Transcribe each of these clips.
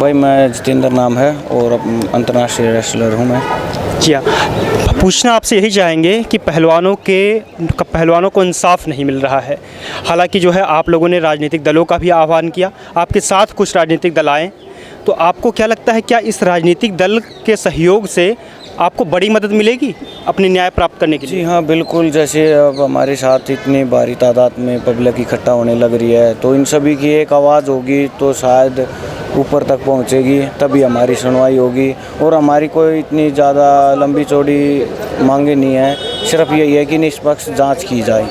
भाई मैं जितेंद्र नाम है और अंतर्राष्ट्रीय रेसलर हूँ मैं। जी हाँ, पूछना आपसे यही चाहेंगे कि पहलवानों को इंसाफ नहीं मिल रहा है। हालांकि जो है आप लोगों ने राजनीतिक दलों का भी आह्वान किया, आपके साथ कुछ राजनीतिक दल आए, तो आपको क्या लगता है क्या इस राजनीतिक दल के सहयोग से आपको बड़ी मदद मिलेगी अपने न्याय प्राप्त करने के लिए? जी हाँ बिल्कुल, जैसे अब हमारे साथ इतनी भारी तादाद में पब्लिक इकट्ठा होने लग रही है तो इन सभी की एक आवाज़ होगी तो शायद ऊपर तक पहुंचेगी, तभी हमारी सुनवाई होगी। और हमारी कोई इतनी ज़्यादा लंबी चौड़ी मांगे नहीं है, सिर्फ यही है कि निष्पक्ष जांच की जाए।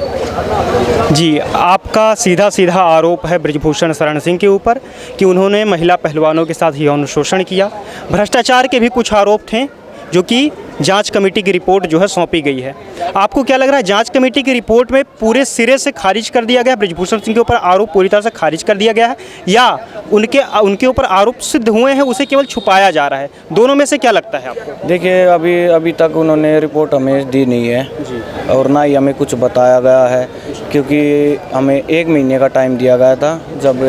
जी, आपका सीधा सीधा आरोप है बृजभूषण शरण सिंह के ऊपर कि उन्होंने महिला पहलवानों के साथ यौन शोषण किया। भ्रष्टाचार के भी कुछ आरोप थे जो कि जांच कमेटी की रिपोर्ट जो है सौंपी गई है। आपको क्या लग रहा है जांच कमेटी की रिपोर्ट में पूरे सिरे से खारिज कर दिया गया, बृजभूषण सिंह के ऊपर आरोप पूरी तरह से खारिज कर दिया गया है, या उनके ऊपर आरोप सिद्ध हुए हैं उसे केवल छुपाया जा रहा है? दोनों में से क्या लगता है आपको? देखिए अभी तक उन्होंने रिपोर्ट हमें दी नहीं है जी। और ना ही हमें कुछ बताया गया है, क्योंकि हमें 1 महीने का टाइम दिया गया था। जब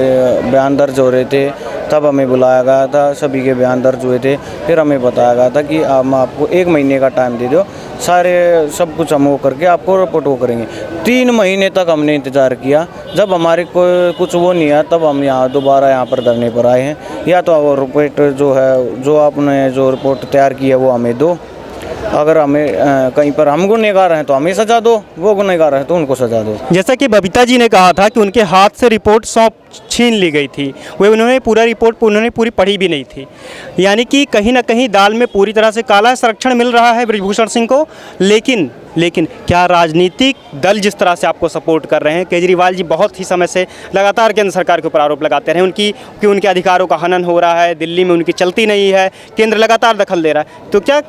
बयान दर्ज हो रहे थे तब हमें बुलाया गया था, सभी के बयान दर्ज हुए थे, फिर हमें बताया गया था कि हम आपको 1 महीने का टाइम दे दो, सारे सब कुछ हम वो करके आपको रिपोर्ट वो करेंगे। 3 महीने तक हमने इंतज़ार किया, जब हमारे को कुछ वो नहीं आया तब हम यहाँ दोबारा यहाँ पर धरने पर आए हैं। या तो रिपोर्ट जो है, जो आपने जो रिपोर्ट तैयार की है वो हमें दो, अगर हमें कहीं पर हम गुनहगार हैं तो हमें सजा दो, वो गुनहगार हैं तो उनको सजा दो। जैसा कि बबीता जी ने कहा था कि उनके हाथ से रिपोर्ट छीन ली गई थी, वो उन्होंने पूरी पढ़ी भी नहीं थी। यानी कि कहीं ना कहीं दाल में पूरी तरह से काला संरक्षण मिल रहा है बृजभूषण सिंह को। लेकिन क्या राजनीतिक दल जिस तरह से आपको सपोर्ट कर रहे हैं, केजरीवाल जी बहुत ही समय से लगातार केंद्र सरकार के ऊपर आरोप लगाते रहे कि उनके अधिकारों का हनन हो रहा है, दिल्ली में उनकी चलती नहीं है, केंद्र लगातार दखल दे रहा है, तो क्या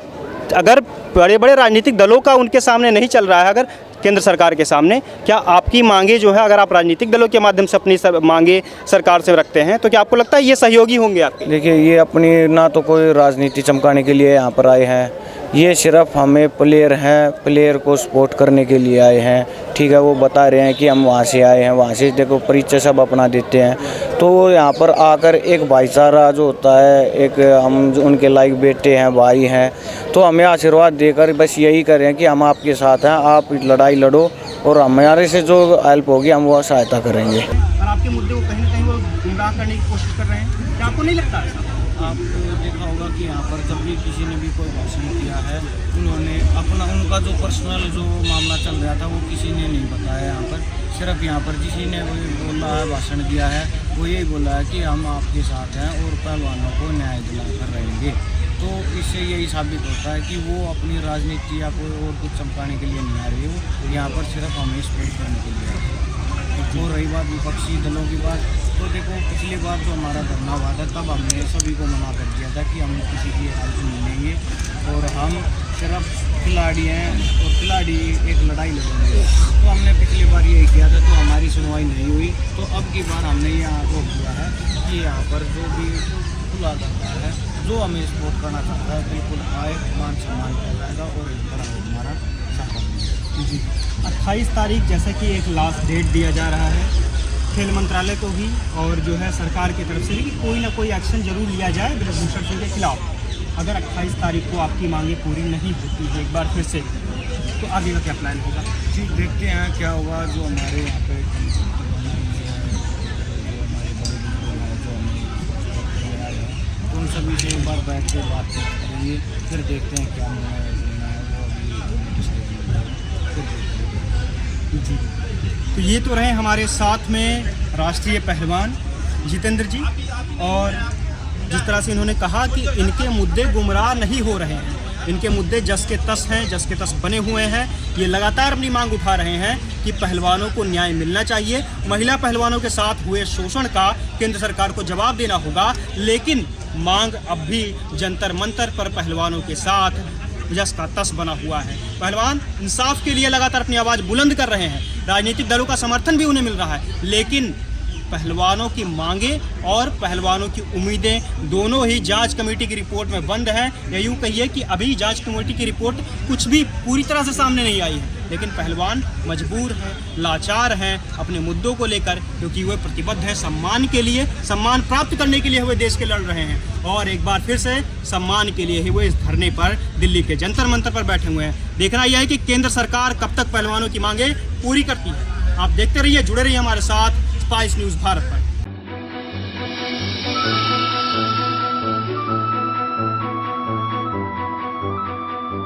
अगर बड़े बड़े राजनीतिक दलों का उनके सामने नहीं चल रहा है, अगर केंद्र सरकार के सामने, क्या आपकी मांगे जो है अगर आप राजनीतिक दलों के माध्यम से अपनी मांगे सरकार से रखते हैं तो क्या आपको लगता है ये सहयोगी होंगे आपके? देखिए ये अपनी ना तो कोई राजनीति चमकाने के लिए यहाँ पर आए हैं, ये सिर्फ हमें प्लेयर को सपोर्ट करने के लिए आए हैं। ठीक है, वो बता रहे हैं कि हम वहाँ से आए हैं, वहाँ से देखो परिचय सब अपना देते हैं, तो वो यहाँ पर आकर एक भाईचारा जो होता है, एक हम उनके लायक बेटे हैं, भाई हैं, तो हमें आशीर्वाद देकर बस यही करें कि हम आपके साथ हैं, आप लड़ाई लड़ो और हमारे से जो हेल्प होगी हम वो सहायता करेंगे। और आपके मुद्दे को कहीं ना कहीं वो गुमराह करने की कोशिश कर रहे हैं, क्या आपको नहीं लगता है? आपको देखा होगा कि यहाँ पर जब भी किसी ने भी कोई भाषण किया है, उन्होंने उनका जो पर्सनल जो मामला चल रहा था वो किसी ने नहीं बताया। यहाँ पर सिर्फ यहाँ पर किसी ने बोला है, भाषण दिया है, वो यही बोला है कि हम आपके साथ हैं और पहलवानों को न्याय दिलाकर रहेंगे। तो इससे यही साबित होता है कि वो अपनी राजनीति या कोई और कुछ चमकाने के लिए नहीं आ रही, वो यहाँ पर सिर्फ हमें सपोर्ट करने के लिए आ रही है। और रही बात विपक्षी दलों की बात, तो देखो पिछली बार जो हमारा धरना हुआ था तब हमने सभी को मना कर दिया था कि हम किसी की हेल्प नहीं लेंगे और हम सिर्फ खिलाड़ी हैं और खिलाड़ी एक लड़ाई लड़ेंगे। तो हमने पिछली बार यही किया था, तो हमारी सुनवाई नहीं हुई, तो अब की बार हमने यहाँ रोक दिया है कि यहाँ पर जो भी खुला करता है, जो हमें सपोर्ट करना चाहता है, बिल्कुल आए, मान सम्मान किया जाएगा और इस तरह हमारा सफल जी। 28 तारीख जैसा कि एक लास्ट डेट दिया जा रहा है खेल मंत्रालय को भी और जो है सरकार की तरफ से भी कि कोई ना कोई एक्शन जरूर लिया जाए बृजभूषण सिंह के खिलाफ। अगर 28 तारीख को आपकी मांगे पूरी नहीं होती है एक बार फिर से, तो आगे का क्या प्लान होगा? जी देखते हैं क्या होगा। जो हमारे यहाँ पे तो उन सभी से एक बार बैठ के बात करेंगे, फिर देखते हैं क्या होना है वो अभी जी। तो ये तो रहे हमारे साथ में राष्ट्रीय पहलवान जितेंद्र जी, और जिस तरह से इन्होंने कहा कि इनके मुद्दे गुमराह नहीं हो रहे हैं, इनके मुद्दे जस के तस हैं, जस के तस बने हुए हैं। ये लगातार अपनी मांग उठा रहे हैं कि पहलवानों को न्याय मिलना चाहिए, महिला पहलवानों के साथ हुए शोषण का केंद्र सरकार को जवाब देना होगा। लेकिन मांग अब भी जंतर मंतर पर पहलवानों के साथ जस का तस बना हुआ है। पहलवान इंसाफ के लिए लगातार अपनी आवाज़ बुलंद कर रहे हैं, राजनीतिक दलों का समर्थन भी उन्हें मिल रहा है, लेकिन पहलवानों की मांगे और पहलवानों की उम्मीदें दोनों ही जांच कमेटी की रिपोर्ट में बंद हैं। या यूँ कहिए कि अभी जांच कमेटी की रिपोर्ट कुछ भी पूरी तरह से सामने नहीं आई है। लेकिन पहलवान मजबूर हैं, लाचार हैं अपने मुद्दों को लेकर, क्योंकि वे प्रतिबद्ध हैं सम्मान के लिए, सम्मान प्राप्त करने के लिए वे देश के लड़ रहे हैं। और एक बार फिर से सम्मान के लिए ही वो इस धरने पर दिल्ली के जंतर मंतर पर बैठे हुए हैं। देखना यह है कि केंद्र सरकार कब तक पहलवानों की मांगे पूरी करती है। आप देखते रहिए, जुड़े रहिए हमारे साथ स्पाइस न्यूज़ भारत पर।